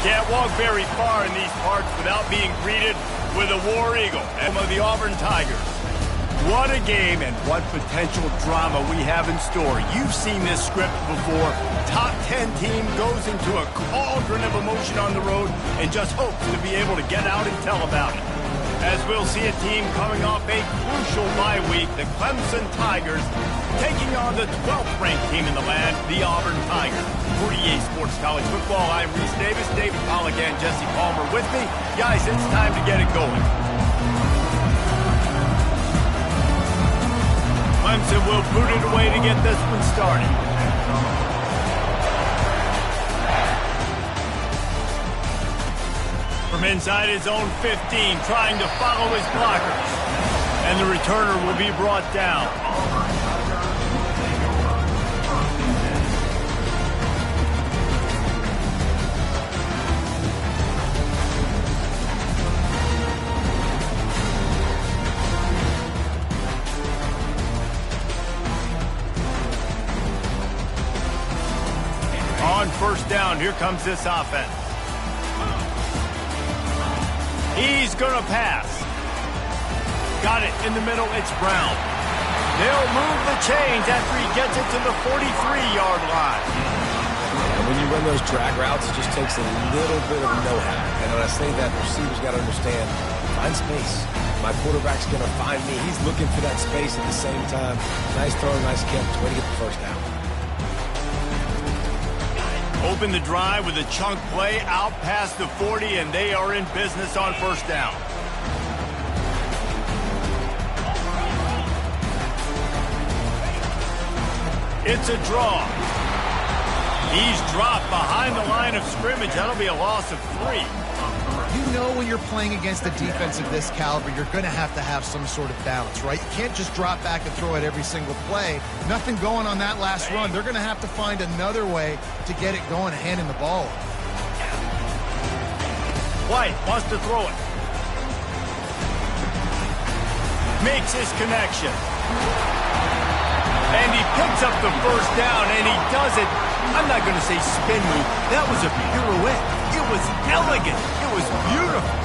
can't walk very far in these parts without being greeted with a War Eagle, emblem of the Auburn Tigers. What a game and what potential drama we have in store. You've seen this script before. Top 10 team goes into a cauldron of emotion on the road and just hopes to be able to get out and tell about it. As we'll see a team coming off a crucial bye week, the Clemson Tigers taking on the 12th ranked team in the land, the Auburn Tigers. For EA Sports College Football, I'm Reese Davis, David Pollack and Jesse Palmer with me. Guys, it's time to get it going. Clemson will boot it away to get this one started. From inside his own 15, trying to follow his blockers. And the returner will be brought down. On first down, here comes this offense. He's going to pass. Got it in the middle. It's Brown. They'll move the chains after he gets it to the 43-yard line. And when you run those drag routes, it just takes a little bit of know-how. And when I say that, the receiver's got to understand, find space. My quarterback's going to find me. He's looking for that space at the same time. Nice throw, nice catch. Way to get the first down. Open the drive with a chunk play out past the 40, and they are in business on first down. It's a draw. He's dropped behind the line of scrimmage. That'll be a loss of 3. You know when you're playing against a defense of this caliber, you're going to have some sort of balance, right? You can't just drop back and throw it every single play. Nothing going on that last run. They're going to have to find another way to get it going and handing the ball. White wants to throw it. Makes his connection. And he picks up the first down, and he does it. I'm not going to say spin move. That was a pirouette. It was elegant. It was beautiful.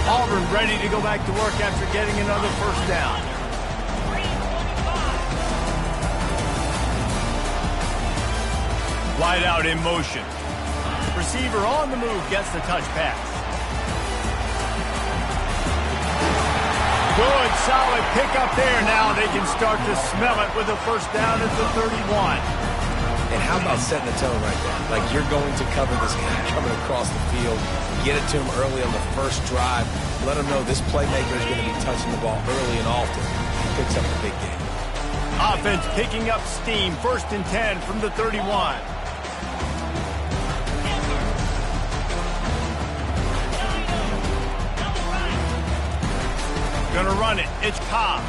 Auburn ready to go back to work after getting another first down. Wide out in motion. Receiver on the move gets the touch pass. Good, solid pickup there. Now they can start to smell it with a first down at the 31. And how about setting the tone right there? Like you're going to cover this guy coming across the field, get it to him early on the first drive, let him know this playmaker is going to be touching the ball early and often. He picks up the big game. Offense picking up steam. First and 10 from the 31. Gonna run it. It's Ncaa.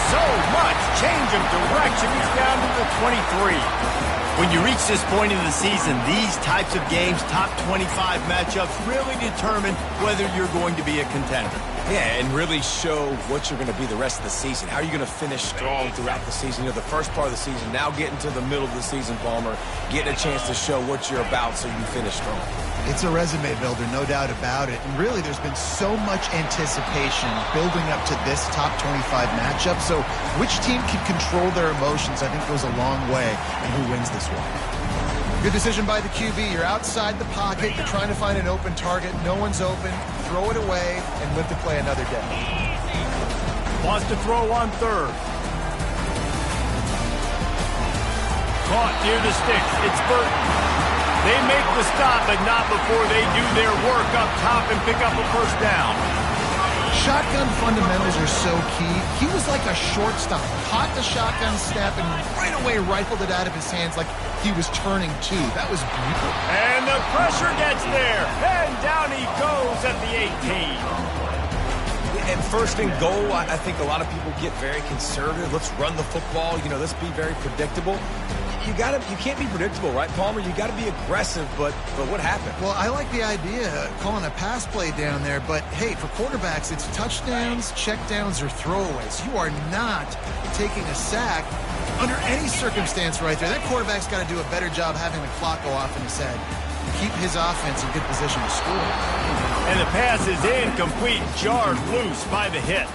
So much change of direction. He's down to the 23. When you reach this point in the season, these types of games, top 25 matchups, really determine whether you're going to be a contender. Yeah, and really show what you're going to be the rest of the season. How are you going to finish strong throughout the season? You know, the first part of the season, now getting to the middle of the season, Palmer, getting a chance to show what you're about so you finish strong. It's a resume builder, no doubt about it. And really, there's been so much anticipation building up to this top 25 matchup. So which team can control their emotions, I think, goes a long way in who wins this one. Good decision by the QB. You're outside the pocket. You're trying to find an open target. No one's open. Throw it away and live to play another day. Wants to throw on third. Caught near the sticks. It's Burton. They make the stop, but not before they do their work up top and pick up a first down. Shotgun fundamentals are so key. He was like a shortstop. Caught the shotgun snap and right away rifled it out of his hands like he was turning two. That was beautiful. And the pressure gets there. And down he goes at the 18. And first and goal, I think a lot of people get very conservative. Let's run the football. You know, let's be very predictable. You can't be predictable, right, Palmer? You got to be aggressive, but what happened? Well, I like the idea of calling a pass play down there, but hey, for quarterbacks, it's touchdowns, checkdowns, or throwaways. You are not taking a sack under any circumstance right there. That quarterback's got to do a better job having the clock go off in his head. Keep his offense in good position to score. And the pass is incomplete, jarred loose by the hit.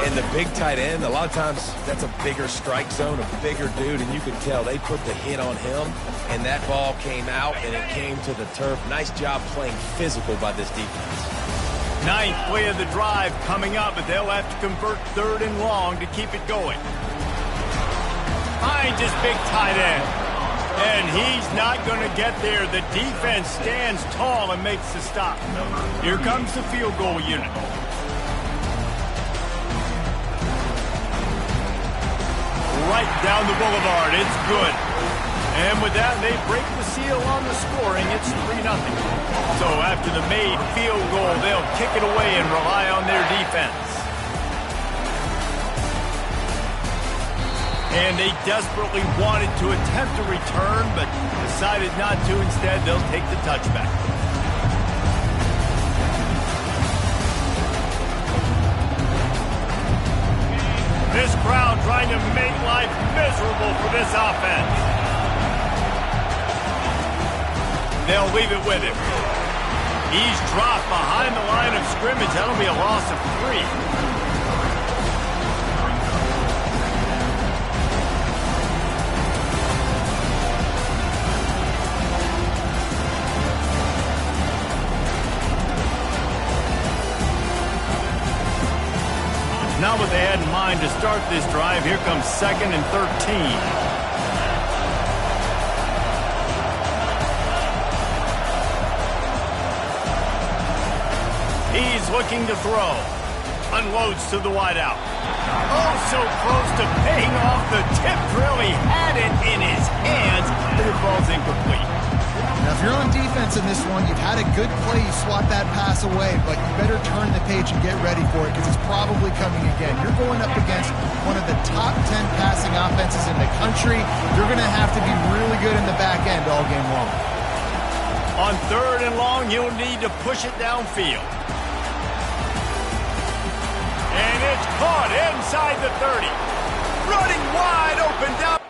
And the big tight end, a lot of times that's a bigger strike zone, a bigger dude, and you can tell they put the hit on him, and that ball came out, and it came to the turf. Nice job playing physical by this defense. Ninth play of the drive coming up, but they'll have to convert 3rd and long to keep it going. Finds his big tight end. And he's not going to get there. The defense stands tall and makes the stop. Here comes the field goal unit. Right down the boulevard. It's good. And with that, they break the seal on the scoring. It's 3-0. So after the made field goal, they'll kick it away and rely on their defense. And they desperately wanted to attempt a return, but decided not to. Instead, they'll take the touchback. This crowd trying to make life miserable for this offense. They'll leave it with him. He's dropped behind the line of scrimmage. That'll be a loss of 3. Not what they had in mind to start this drive. Here comes 2nd and 13. He's looking to throw. Unloads to the wideout. Oh, so close to paying off the tip drill. He had it in his hands, but it falls incomplete. Now, if you're on defense in this one, you've had a good play, you swat that pass away, but you better turn the page and get ready for it because it's probably coming again. You're going up against one of the top 10 passing offenses in the country. You're going to have to be really good in the back end all game long. On 3rd and long, you'll need to push it downfield. And it's caught inside the 30. Running wide open down.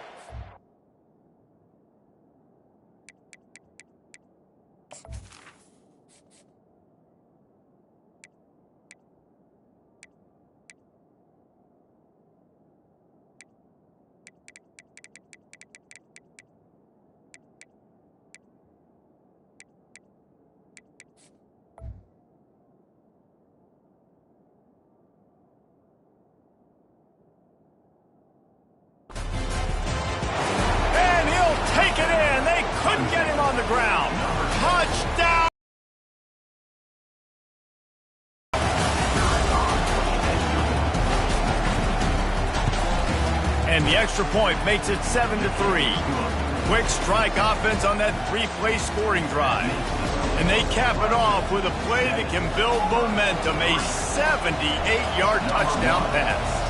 Get him on the ground. Touchdown! And the extra point makes it 7-3. Quick strike offense on that 3-play scoring drive. And they cap it off with a play that can build momentum, a 78-yard touchdown pass.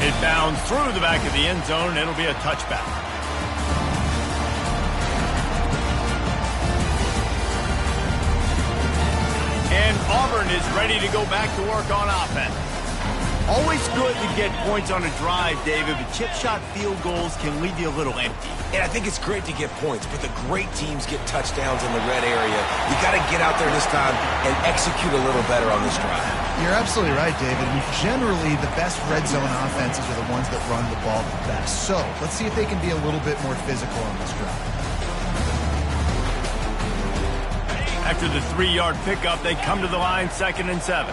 It bounds through the back of the end zone, and it'll be a touchback. And Auburn is ready to go back to work on offense. Always good to get points on a drive, David, but chip shot field goals can leave you a little empty. And I think it's great to get points, but the great teams get touchdowns in the red area. You got to get out there this time and execute a little better on this drive. You're absolutely right, David. And generally, the best red zone offenses are the ones that run the ball the best. So let's see if they can be a little bit more physical on this drive. After the 3-yard pickup, they come to the line 2nd and 7.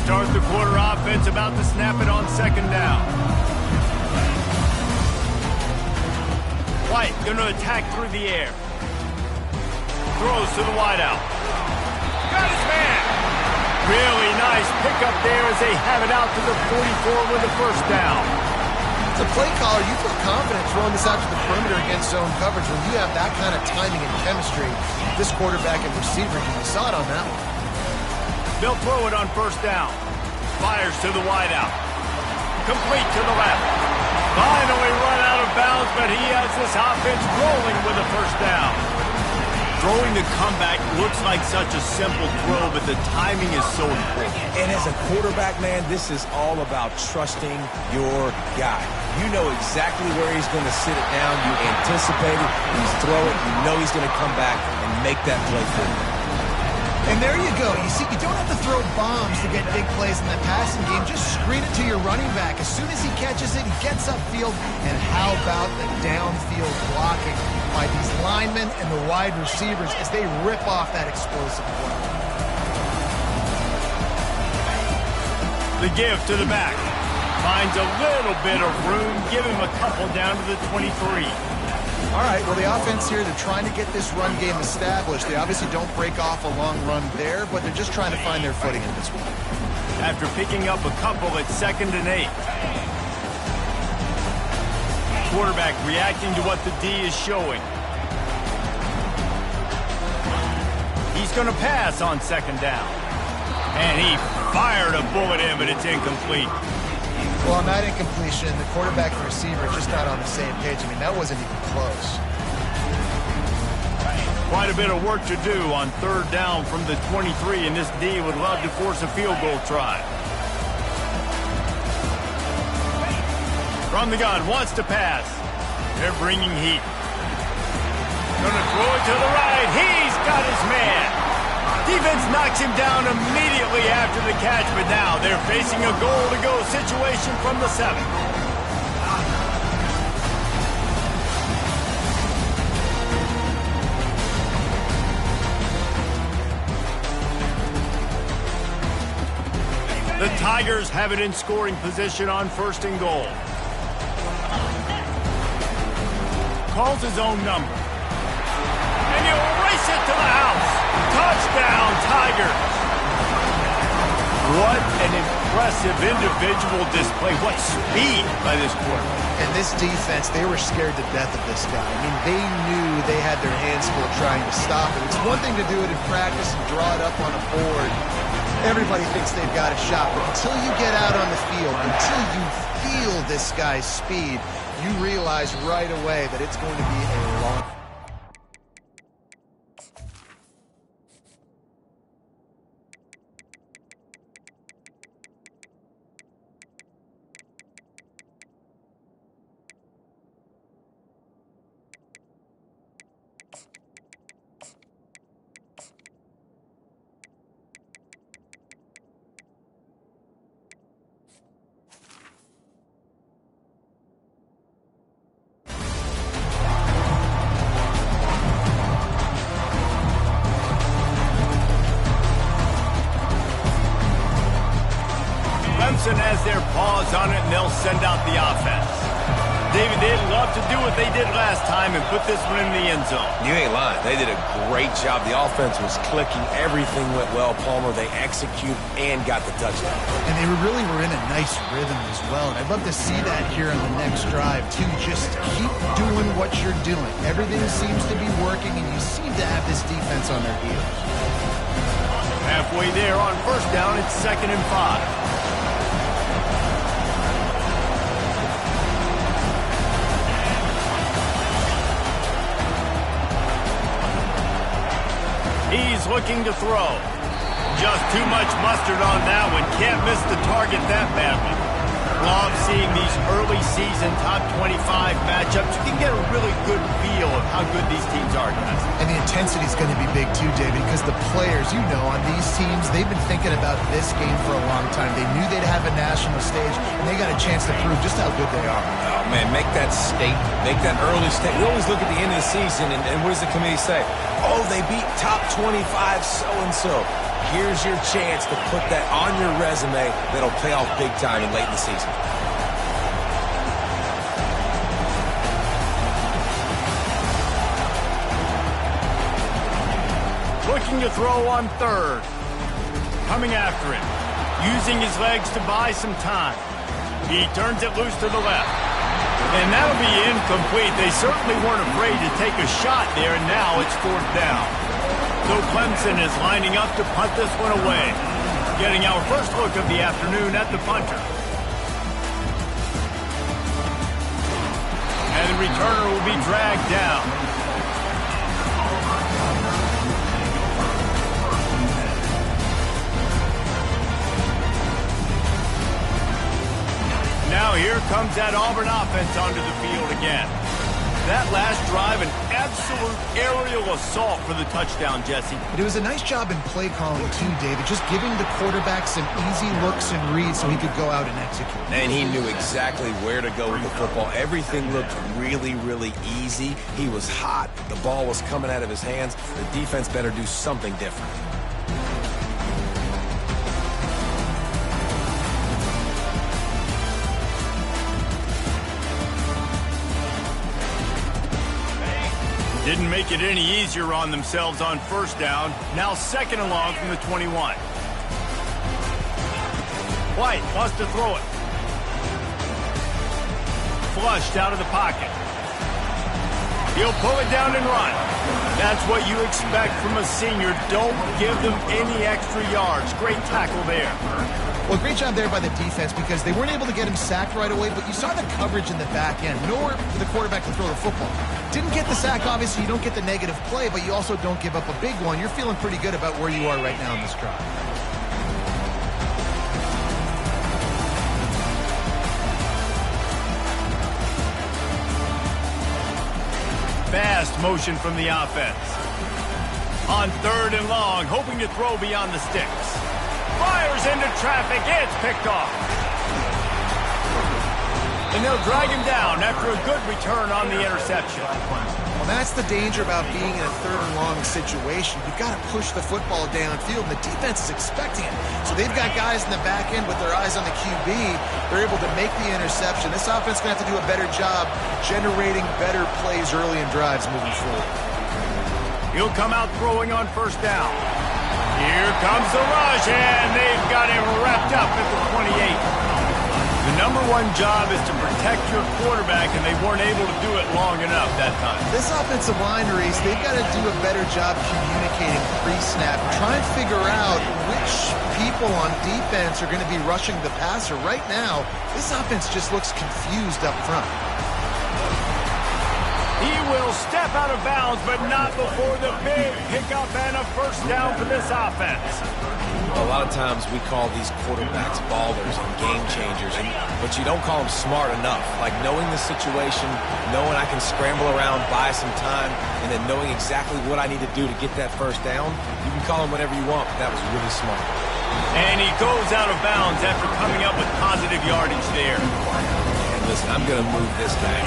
Start the quarter offense, about to snap it on 2nd down. White gonna attack through the air. Throws to the wideout. Got his man. Really nice pickup there as they have it out to the 44 with the first down. As a play caller, you feel confident throwing this out to the perimeter against zone coverage when you have that kind of timing and chemistry. This quarterback and receiver, you saw it on that one. They'll throw it on first down. Fires to the wideout. Complete to the left. Finally run out of bounds, but he has this offense rolling with a first down. Throwing the comeback looks like such a simple throw, but the timing is so important. And as a quarterback, man, this is all about trusting your guy. You know exactly where he's going to sit it down. You anticipate it. He's throw it. You know he's going to come back and make that play for you. And there you go. You see, you don't have to throw bombs to get big plays in the passing game. Just screen it to your running back. As soon as he catches it, he gets upfield. And how about the downfield blocking by these linemen and the wide receivers as they rip off that explosive play. The give to the back. Finds a little bit of room. Give him a couple down to the 23. All right, well, the offense here, they're trying to get this run game established. They obviously don't break off a long run there, but they're just trying to find their footing in this one. After picking up a couple at 2nd and 8. Quarterback reacting to what the D is showing. He's going to pass on 2nd down. And he fired a bullet in, but it's incomplete. Well, on that incompletion, the quarterback and receiver just not on the same page. I mean, that wasn't even close. Quite a bit of work to do on 3rd down from the 23, and this D would love to force a field goal try. From the gun, wants to pass. They're bringing heat. Gonna throw it to the right. He's got his man. Defense knocks him down immediately after the catch, but now they're facing a goal-to-go situation from the 7. The Tigers have it in scoring position on 1st and goal. Calls his own number. And he'll race it to the house. Touchdown, Tigers! What an impressive individual display. What speed by this quarterback. And this defense, they were scared to death of this guy. I mean, they knew they had their hands full trying to stop it. It's one thing to do it in practice and draw it up on a board. Everybody thinks they've got a shot, but until you get out on the field, until you feel this guy's speed, you realize right away that it's going to be a long... Has their paws on it, and they'll send out the offense. David, they'd love to do what they did last time and put this one in the end zone. You ain't lying. They did a great job. The offense was clicking. Everything went well, Palmer. They executed and got the touchdown. And they really were in a nice rhythm as well. And I'd love to see that here on the next drive, too. Just keep doing what you're doing. Everything seems to be working, and you seem to have this defense on their heels. Halfway there on 1st down, it's 2nd and 5. He's looking to throw. Just too much mustard on that one. Can't miss the target that badly. Love seeing these early season top 25 matchups. You can get a really good feel of how good these teams are, guys. And the intensity is going to be big too, David, because the players, you know, on these teams, they've been thinking about this game for a long time. They knew they'd have a national stage, and they got a chance to prove just how good they are. Oh, man, make that statement. Make that early statement. We always look at the end of the season, and what does the committee say? Oh, they beat top 25 so-and-so. Here's your chance to put that on your resume that'll pay off big time and late in the season. Looking to throw on third. Coming after him. Using his legs to buy some time. He turns it loose to the left. And that'll be incomplete. They certainly weren't afraid to take a shot there, and now it's fourth down. So Clemson is lining up to punt this one away. Getting our first look of the afternoon at the punter. And the returner will be dragged down. Now here comes that Auburn offense onto the field again. That last drive, an absolute aerial assault for the touchdown, Jesse. But it was a nice job in play calling too, David, just giving the quarterback some easy looks and reads so he could go out and execute. And he knew exactly where to go with the football. Everything looked really, really easy. He was hot. The ball was coming out of his hands. The defense better do something different. Didn't make it any easier on themselves on first down. Now second and long from the 21. White wants to throw it. Flushed out of the pocket. He'll pull it down and run. That's what you expect from a senior. Don't give them any extra yards. Great tackle there. Well, great job there by the defense because they weren't able to get him sacked right away, but you saw the coverage in the back end. Nowhere for the quarterback to throw the football. Didn't get the sack, obviously. You don't get the negative play, but you also don't give up a big one. You're feeling pretty good about where you are right now in this drive. Fast motion from the offense. On third and long, hoping to throw beyond the sticks. Fires into traffic. It's picked off. And they'll drag him down after a good return on the interception. Well, that's the danger about being in a third and long situation. You've got to push the football downfield, and the defense is expecting it. So they've got guys in the back end with their eyes on the QB. They're able to make the interception. This offense is going to have to do a better job generating better plays early in drives moving forward. He'll come out throwing on first down. Here comes the rush, and they've got him wrapped up at the 28. The number one job is to protect your quarterback, and they weren't able to do it long enough that time. This offensive line race, they've got to do a better job communicating pre-snap. Try and figure out which people on defense are going to be rushing the passer. Right now, this offense just looks confused up front. He will step out of bounds, but not before the big pickup and a first down for this offense. A lot of times we call these quarterbacks ballers and game changers, but you don't call them smart enough. Like knowing the situation, knowing I can scramble around, buy some time, and then knowing exactly what I need to do to get that first down. You can call them whatever you want, but that was really smart. And he goes out of bounds after coming up with positive yardage there. And listen, I'm going to move this guy.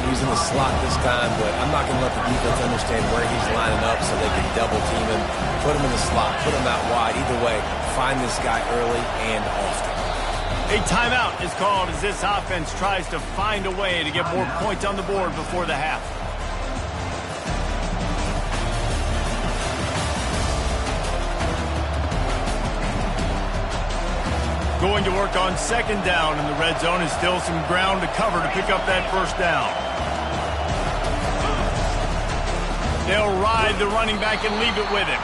He's in the slot this time, but I'm not going to let the defense understand where he's lining up so they can double team him, put him in the slot, put him out wide. Either way, find this guy early and often. A timeout is called as this offense tries to find a way to get more points on the board before the half. Going to work on second down in the red zone, is still some ground to cover to pick up that first down. They'll ride the running back and leave it with him.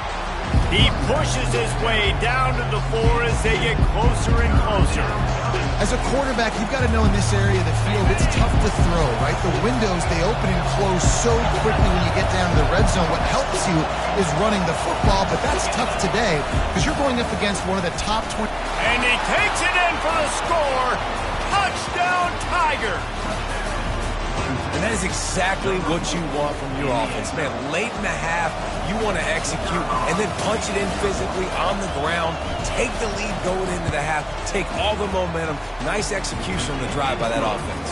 He pushes his way down to the 4 as they get closer and closer. As a quarterback, you've got to know in this area of the field, it's tough to throw, right? The windows, they open and close so quickly when you get down to the red zone. What helps you is running the football, but that's tough today because you're going up against one of the top 20. And he takes it in for the score. Touchdown, Tiger. And that is exactly what you want from your offense. Man, late in the half, you want to execute and then punch it in physically on the ground. Take the lead going into the half. Take all the momentum. Nice execution on the drive by that offense.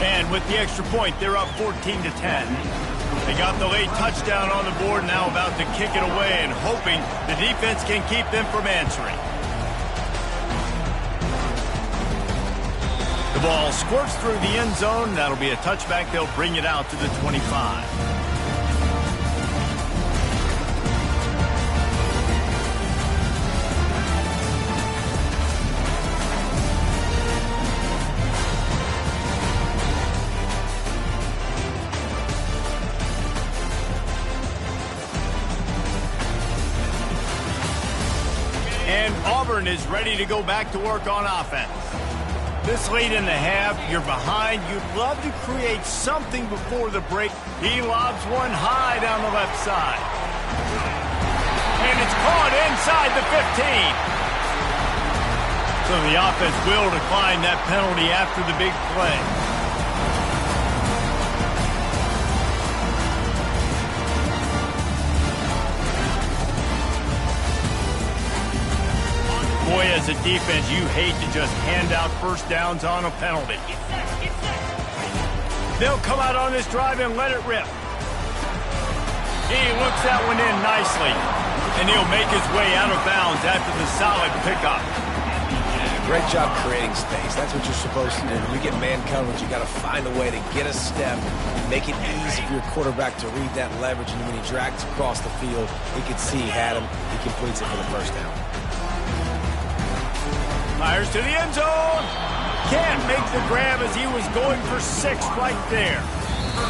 And with the extra point, they're up 14-10. They got the late touchdown on the board, now about to kick it away and hoping the defense can keep them from answering. The ball squirts through the end zone. That'll be a touchback. They'll bring it out to the 25. And Auburn is ready to go back to work on offense. This late in the half, you're behind. You'd love to create something before the break. He lobs one high down the left side. And it's caught inside the 15. So the offense will decline that penalty after the big play. Boy, as a defense, you hate to just hand out first downs on a penalty. They'll come out on this drive and let it rip. He looks that one in nicely. And he'll make his way out of bounds after the solid pickup. Great job creating space. That's what you're supposed to do. When you get man coverage, you got to find a way to get a step, make it easy for your quarterback to read that leverage, and when he drags across the field, he could see he had him. He completes it for the first down. Fires to the end zone. Can't make the grab as he was going for 6 right there.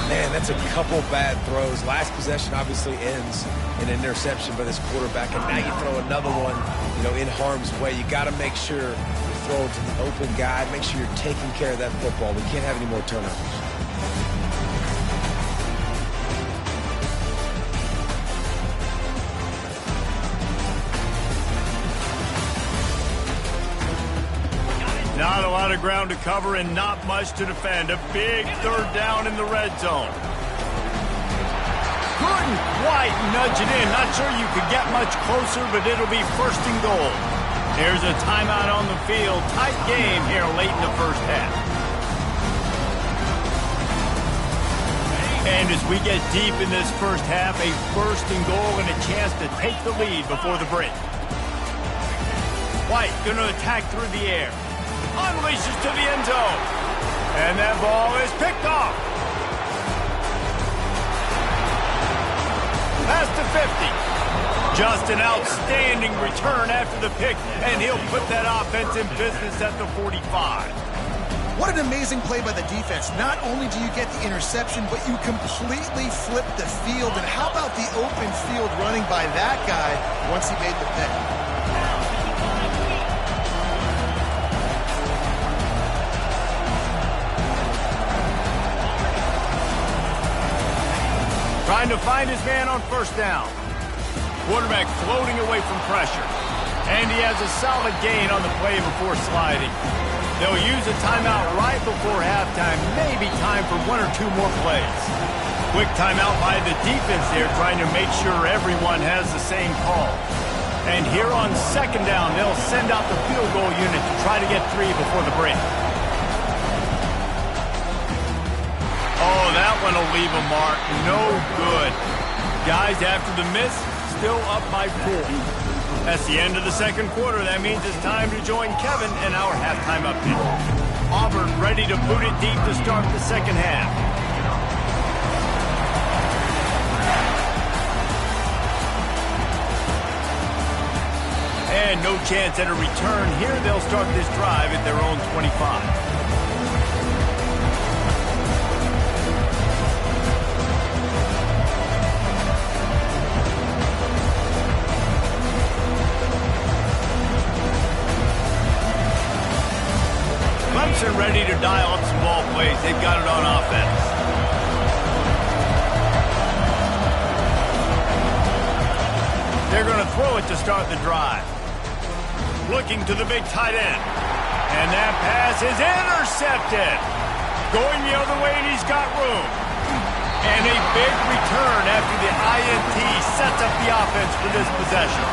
Man, that's a couple bad throws. Last possession obviously ends in an interception by this quarterback, and now you throw another one, in harm's way. You got to make sure you throw it to the open guy. Make sure you're taking care of that football. We can't have any more turnovers. Not a lot of ground to cover and not much to defend. A big third down in the red zone. Couldn't quite nudge it in. Not sure you could get much closer, but it'll be first and goal. There's a timeout on the field. Tight game here late in the first half. And as we get deep in this first half, a first and goal and a chance to take the lead before the break. White going to attack through the air. Unleashes to the end zone. And that ball is picked off. Past the 50. Just an outstanding return after the pick, and he'll put that offense in business at the 45. What an amazing play by the defense. Not only do you get the interception, but you completely flip the field. And how about the open field running by that guy once he made the pick? Trying to find his man on first down. Quarterback floating away from pressure. And he has a solid gain on the play before sliding. They'll use a timeout right before halftime. Maybe time for 1 or 2 more plays. Quick timeout by the defense there, trying to make sure everyone has the same call. And here on second down, they'll send out the field goal unit to try to get 3 before the break. Oh, that one will leave a mark. No good. Guys, after the miss, still up by 4. That's the end of the second quarter. That means it's time to join Kevin in our halftime update. Auburn ready to boot it deep to start the second half. And no chance at a return here. They'll start this drive at their own 25. Clemson ready to dial up some ball plays. They've got it on offense. They're going to throw it to start the drive. Looking to the big tight end. And that pass is intercepted. Going the other way, and he's got room. And a big return after the INT sets up the offense for this possession.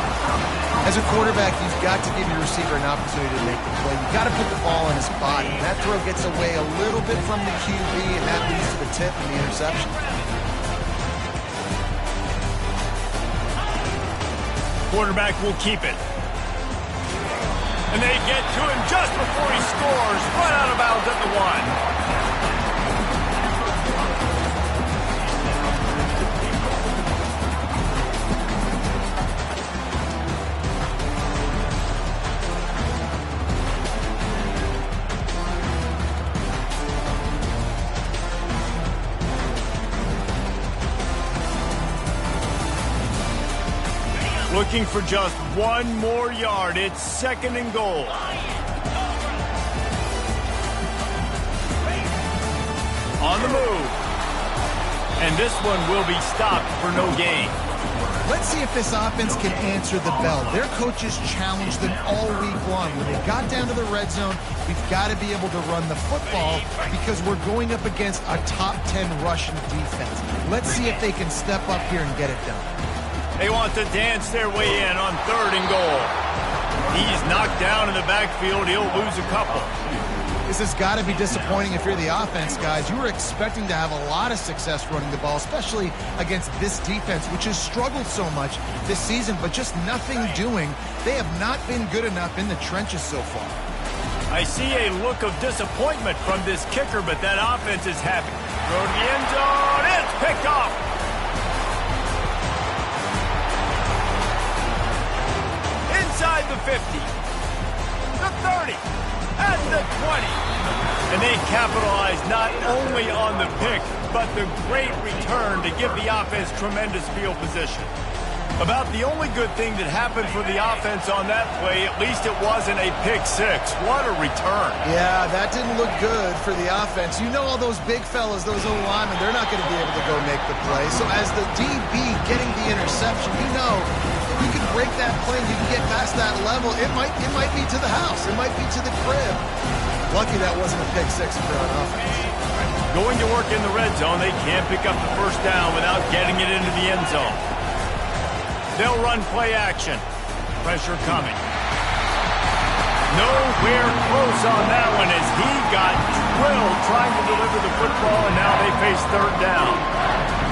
As a quarterback, you've got to give your receiver an opportunity to make the play. You've got to put the ball in his body. That throw gets away a little bit from the QB, and that leads to the tip and the interception. Quarterback will keep it. And they get to him just before he scores. Right out of bounds at the 1. Looking for just one more yard. It's 2nd and goal. On the move. And this one will be stopped for no gain. Let's see if this offense can answer the bell. Their coaches challenged them all week long. When they got down to the red zone, we've got to be able to run the football because we're going up against a top 10 Russian defense. Let's see if they can step up here and get it done. They want to dance their way in on 3rd and goal. He's knocked down in the backfield. He'll lose a couple. This has got to be disappointing if you're the offense, guys. You were expecting to have a lot of success running the ball, especially against this defense, which has struggled so much this season, but just nothing doing. They have not been good enough in the trenches so far. I see a look of disappointment from this kicker, but that offense is happy. Throw to the end zone. It's picked off. Inside the 50, the 30, and the 20. And they capitalize not only on the pick, but the great return to give the offense tremendous field position. About the only good thing that happened for the offense on that play, at least it wasn't a pick six. What a return. Yeah, that didn't look good for the offense. You know all those big fellas, those old linemen, they're not going to be able to go make the play. So as the DB getting the interception, you know, if you can break that play, you can get past that level, it might be to the house. It might be to the crib. Lucky that wasn't a pick six for an offense. Going to work in the red zone, they can't pick up the first down without getting it into the end zone. They'll run play action. Pressure coming. Nowhere close on that one as he got drilled trying to deliver the football, and now they face 3rd down.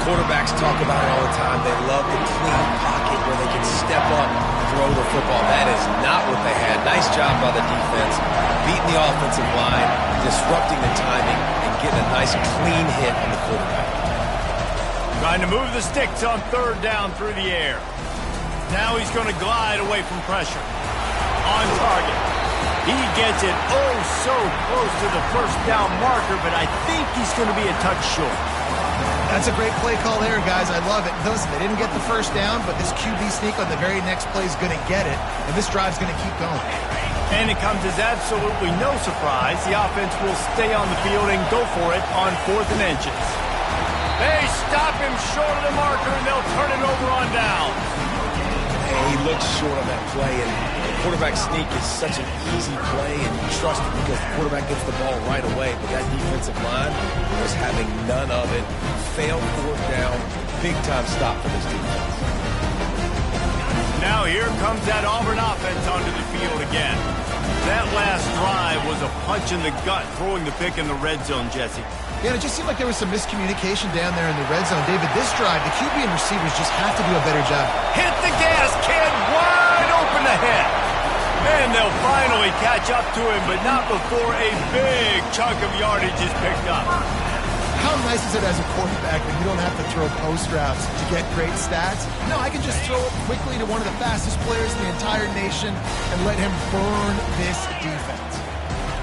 Quarterbacks talk about it all the time. They love the clean pocket where they can step up, throw the football. That is not what they had. Nice job by the defense, beating the offensive line, disrupting the timing, and getting a nice clean hit on the quarterback. Trying to move the sticks on 3rd down through the air. Now he's going to glide away from pressure. On target. He gets it oh so close to the first down marker, but I think he's going to be a touch short. That's a great play call there, guys. I love it. Listen, they didn't get the first down, but this QB sneak on the very next play is going to get it, and this drive's going to keep going. And it comes as absolutely no surprise. The offense will stay on the field and go for it on 4th and inches. They stop him short of the marker, and they'll turn it over on down. He looks short on that play, and the quarterback sneak is such an easy play, and you trust it because the quarterback gets the ball right away, but that defensive line was having none of it. Failed 4th down, big-time stop for this defense. Now here comes that Auburn offense onto the field again. That last drive was a punch in the gut, throwing the pick in the red zone, Jesse. Yeah, it just seemed like there was some miscommunication down there in the red zone. David, this drive, the QB and receivers just have to do a better job. Hit the gas, kid, wide open ahead. And they'll finally catch up to him, but not before a big chunk of yardage is picked up. How nice is it as a quarterback that you don't have to throw post routes to get great stats? No, I can just throw it quickly to one of the fastest players in the entire nation and let him burn this defense.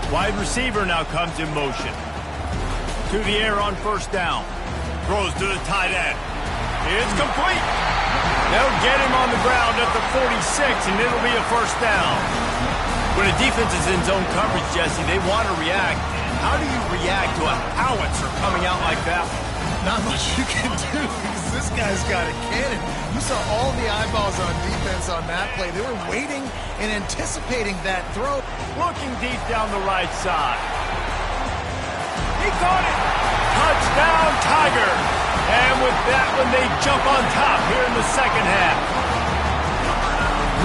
Wide receiver now comes in motion. To the air on 1st down. Throws to the tight end. It's complete. They'll get him on the ground at the 46, and it'll be a 1st down. When a defense is in zone coverage, Jesse, they want to react. How do you react to a howitzer coming out like that? Not much you can do because this guy's got a cannon. You saw all the eyeballs on defense on that play. They were waiting and anticipating that throw. Looking deep down the right side. He caught it. Touchdown, Tiger. And with that one, they jump on top here in the 2nd half.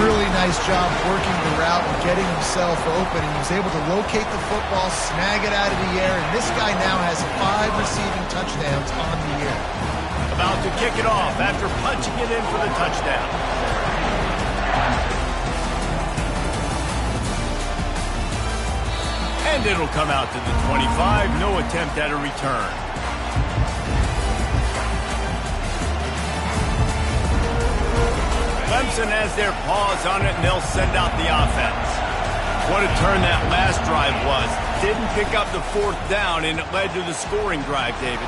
Really nice job working the route and getting himself open. And he was able to locate the football, snag it out of the air. And this guy now has 5 receiving touchdowns on the year. About to kick it off after punching it in for the touchdown. And it'll come out to the 25. No attempt at a return. Clemson has their paws on it, and they'll send out the offense. What a turn that last drive was. Didn't pick up the fourth down, and it led to the scoring drive, David.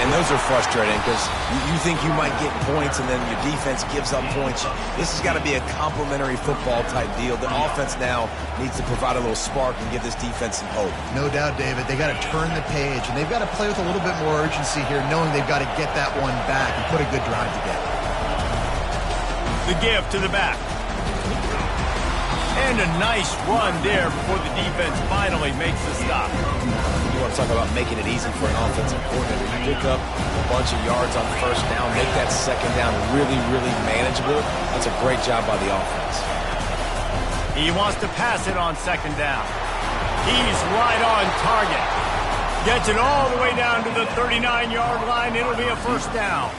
And those are frustrating because you think you might get points and then your defense gives up points. This has got to be a complementary football type deal. The offense now needs to provide a little spark and give this defense some hope. No doubt, David. They got to turn the page, and they've got to play with a little bit more urgency here, knowing they've got to get that one back and put a good drive together. The give to the back. And a nice run there before the defense finally makes the stop. You want to talk about making it easy for an offensive coordinator. You pick up a bunch of yards on first down, make that second down really, really manageable. That's a great job by the offense. He wants to pass it on second down. He's right on target. Gets it all the way down to the 39-yard line. It'll be a first down.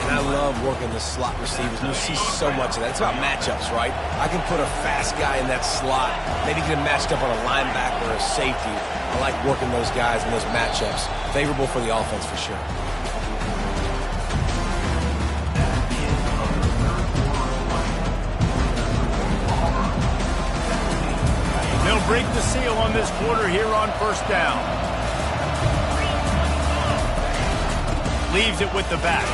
And I love working the slot receivers. You see so much of that. It's about matchups, right? I can put a fast guy in that slot, maybe get him matched up on a linebacker or a safety. I like working those guys in those matchups. Favorable for the offense for sure. They'll break the seal on this quarter here on first down. Leaves it with the back.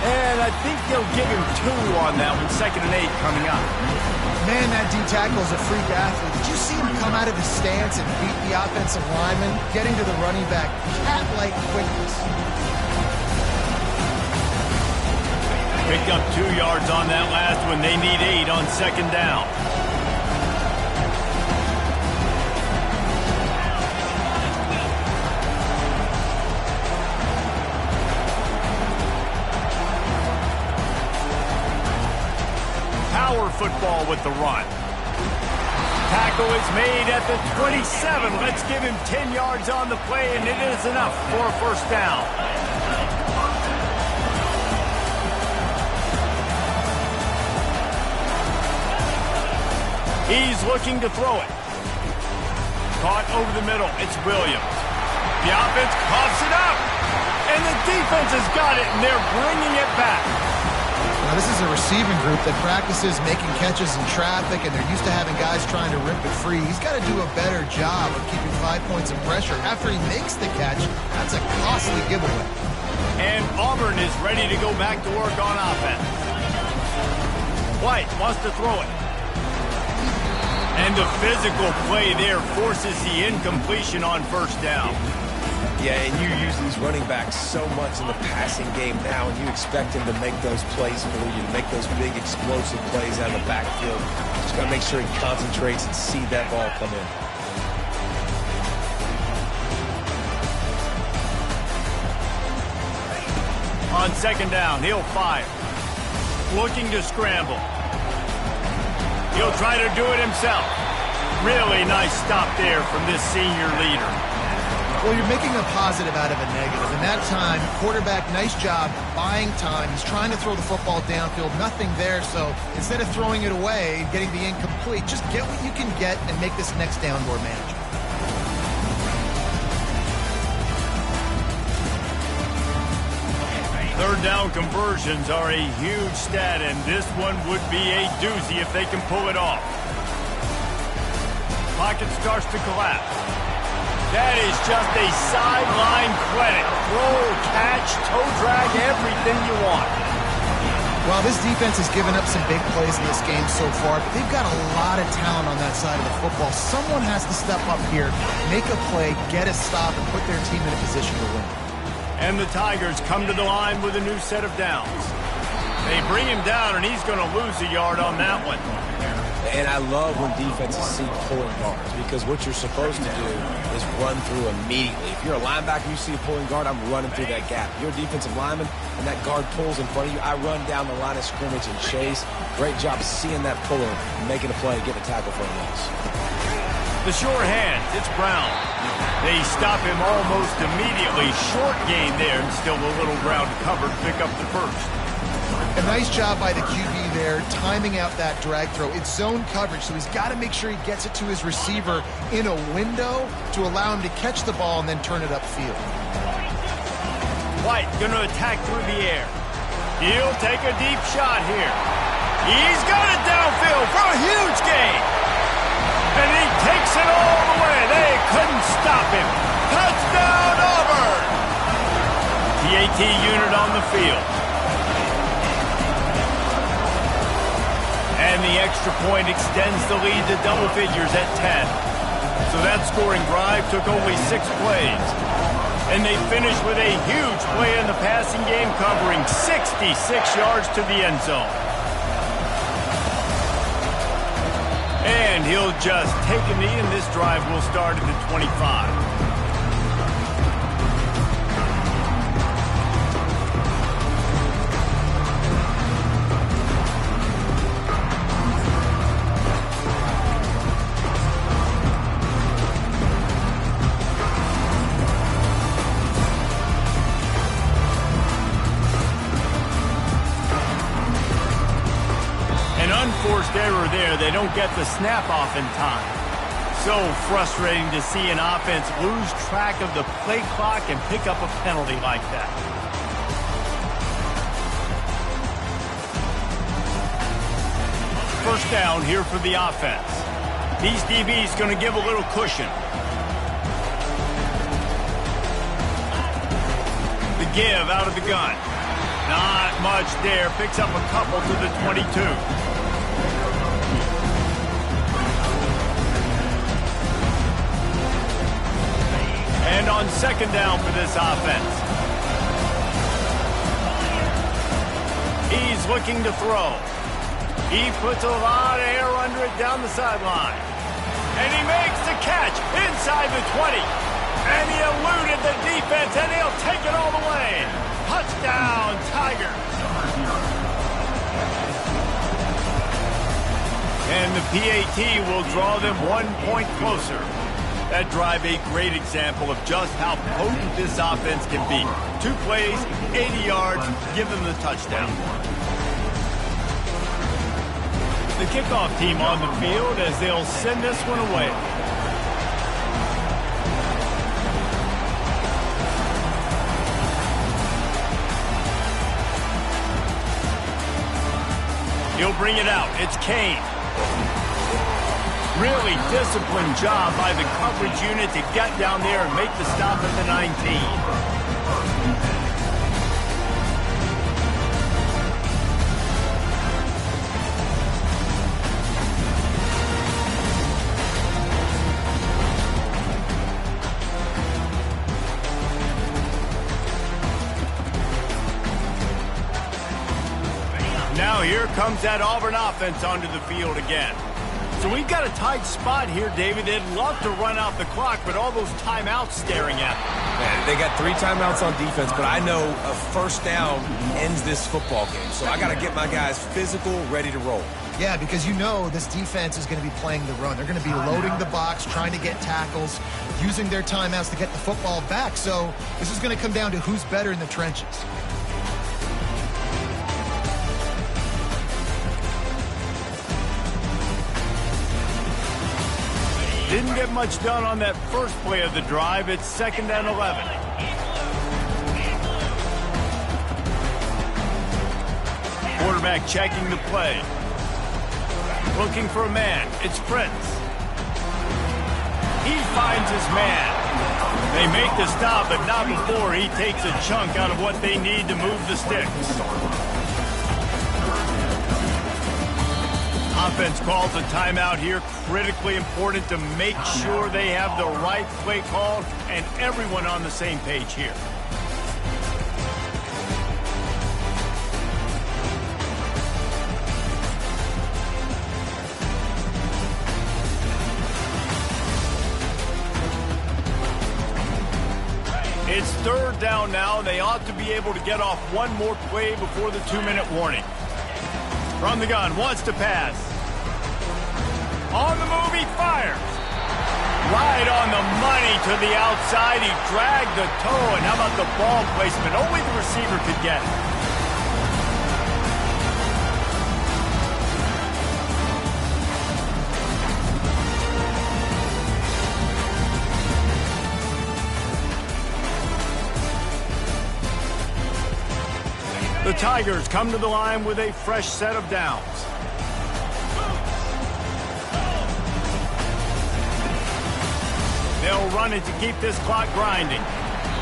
And I think they'll give him 2 on that one. 2nd and 8 coming up. Man, that D tackle is a freak athlete. Did you see him come out of his stance and beat the offensive lineman, getting to the running back? Cat-like quickness. Picked up 2 yards on that last one. They need 8 on second down. Football with the run. Tackle is made at the 27. Let's give him 10 yards on the play, and it is enough for a first down. He's looking to throw it. Caught over the middle. It's Williams. The offense coughs it up, and the defense has got it, and they're bringing it back. Now, this is a receiving group that practices making catches in traffic, and they're used to having guys trying to rip it free. He's got to do a better job of keeping 5 points of pressure. After he makes the catch, that's a costly giveaway. And Auburn is ready to go back to work on offense. White wants to throw it. And the physical play there forces the incompletion on first down. Yeah, and you use these running backs so much in the passing game now, and you expect them to make those plays for you, to make those big explosive plays out of the backfield. Just got to make sure he concentrates and see that ball come in. On second down, he'll fire. Looking to scramble. He'll try to do it himself. Really nice stop there from this senior leader. Well, you're making a positive out of a negative. And that time, quarterback, nice job buying time. He's trying to throw the football downfield. Nothing there. So instead of throwing it away, getting the incomplete, just get what you can get and make this next down more manageable. Third down conversions are a huge stat, and this one would be a doozy if they can pull it off. Pocket starts to collapse. That is just a sideline credit. Roll, catch, toe drag, everything you want. Well, this defense has given up some big plays in this game so far, but they've got a lot of talent on that side of the football. Someone has to step up here, make a play, get a stop, and put their team in a position to win. And the Tigers come to the line with a new set of downs. They bring him down, and he's going to lose a yard on that one. And I love when defenses see pulling guards, because what you're supposed to do is run through immediately. If you're a linebacker, you see a pulling guard, I'm running through that gap. If you're a defensive lineman and that guard pulls in front of you, I run down the line of scrimmage and chase. Great job seeing that puller, making a play, getting a tackle for a loss. The sure hands, it's Brown. They stop him almost immediately. Short gain there, and still a little ground covered to pick up the first. A nice job by the QB there, timing out that drag throw. It's zone coverage, so he's got to make sure he gets it to his receiver in a window to allow him to catch the ball and then turn it upfield. White going to attack through the air. He'll take a deep shot here. He's got it downfield for a huge gain. And he takes it all the way. They couldn't stop him. Touchdown, Auburn! PAT unit on the field. And the extra point extends the lead to double figures at 10. So that scoring drive took only 6 plays. And they finished with a huge play in the passing game, covering 66 yards to the end zone. And he'll just take a knee, and this drive will start at the 25. Unforced error there. They don't get the snap off in time. So frustrating to see an offense lose track of the play clock and pick up a penalty like that. First down here for the offense. These DBs going to give a little cushion. The give out of the gun. Not much there. Picks up a couple to the 22. And on second down for this offense. He's looking to throw. He puts a lot of air under it down the sideline. And he makes the catch inside the 20. And he eluded the defense, and he'll take it all the way. Touchdown, Tigers. And the PAT will draw them 1 point closer. That drive, a great example of just how potent this offense can be. 2 plays, 80 yards, give them the touchdown. The kickoff team on the field as they'll send this one away. He'll bring it out. It's Kane. Really disciplined job by the coverage unit to get down there and make the stop at the 19. Now here comes that Auburn offense onto the field again. So we've got a tight spot here, David. They'd love to run out the clock, but all those timeouts staring at them. Man, they got 3 timeouts on defense, but I know a first down ends this football game. So I got to get my guys physical, ready to roll. Yeah, because you know this defense is going to be playing the run. They're going to be loading the box, trying to get tackles, using their timeouts to get the football back. So this is going to come down to who's better in the trenches. Didn't get much done on that first play of the drive. It's 2nd and 11. Quarterback checking the play. Looking for a man. It's Prince. He finds his man. They make the stop, but not before he takes a chunk out of what they need to move the sticks. Offense calls a timeout here. Critically important to make sure they have the right play called and everyone on the same page here. It's 3rd down now. They ought to be able to get off one more play before the 2-minute warning. From the gun, wants to pass. On the move, he fires. Right on the money to the outside. He dragged the toe, and how about the ball placement? Only the receiver could get it. The Tigers come to the line with a fresh set of downs. They'll run it to keep this clock grinding.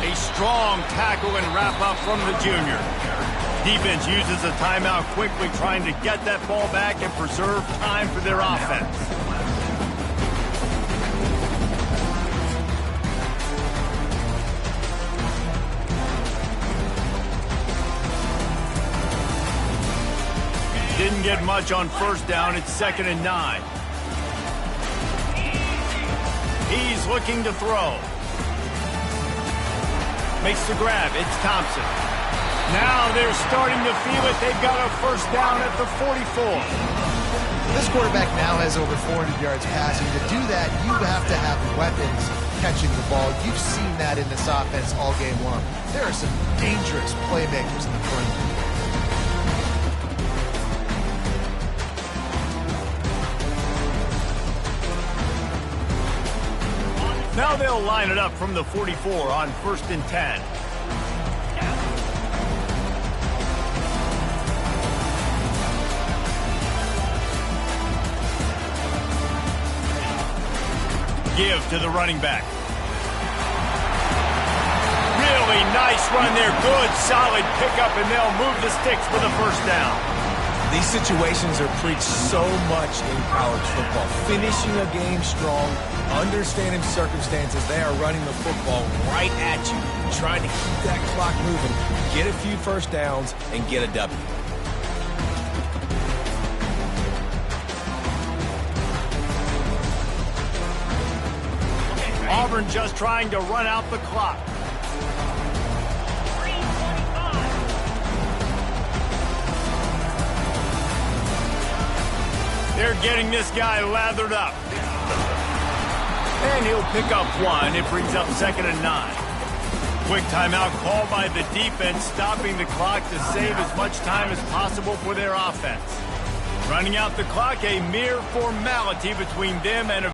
A strong tackle and wrap-up from the junior. Defense uses a timeout quickly, trying to get that ball back and preserve time for their offense. Didn't get much on first down. It's 2nd and 9. He's looking to throw. Makes the grab. It's Thompson. Now they're starting to feel it. They've got a first down at the 44. This quarterback now has over 400 yards passing. To do that, you have to have weapons catching the ball. You've seen that in this offense all game long. There are some dangerous playmakers in the perimeter. Now they'll line it up from the 44 on 1st and 10. Give to the running back. Really nice run there. Good, solid pickup, and they'll move the sticks for the first down. These situations are preached so much in college football. Finishing a game strong, understanding circumstances. They are running the football right at you, trying to keep that clock moving, get a few first downs, and get a W. Auburn just trying to run out the clock. They're getting this guy lathered up. And he'll pick up one. It brings up 2nd and 9. Quick timeout called by the defense, stopping the clock to save as much time as possible for their offense. Running out the clock, a mere formality between them and a